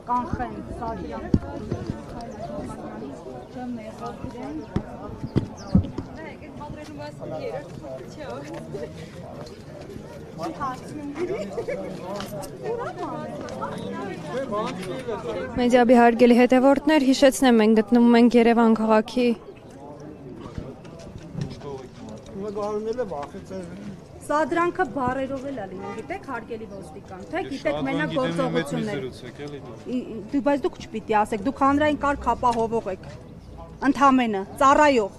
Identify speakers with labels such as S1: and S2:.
S1: Կանխեն սարյան
S2: Մեդիաբի հարգելի հետևորդներ, հիշեցնեմ, մենք գտնվում ենք Երևան քաղաքի
S1: Սադրանքը բարերով էլ լինում, գիտեք, հարգելի ոստիկան, թե գիտեք մենակ գործողություններ։ Բայց դուք չպիտի ասեք, դուք հանրային կարգ ապահովող եք, ընդամենը, ծառայող։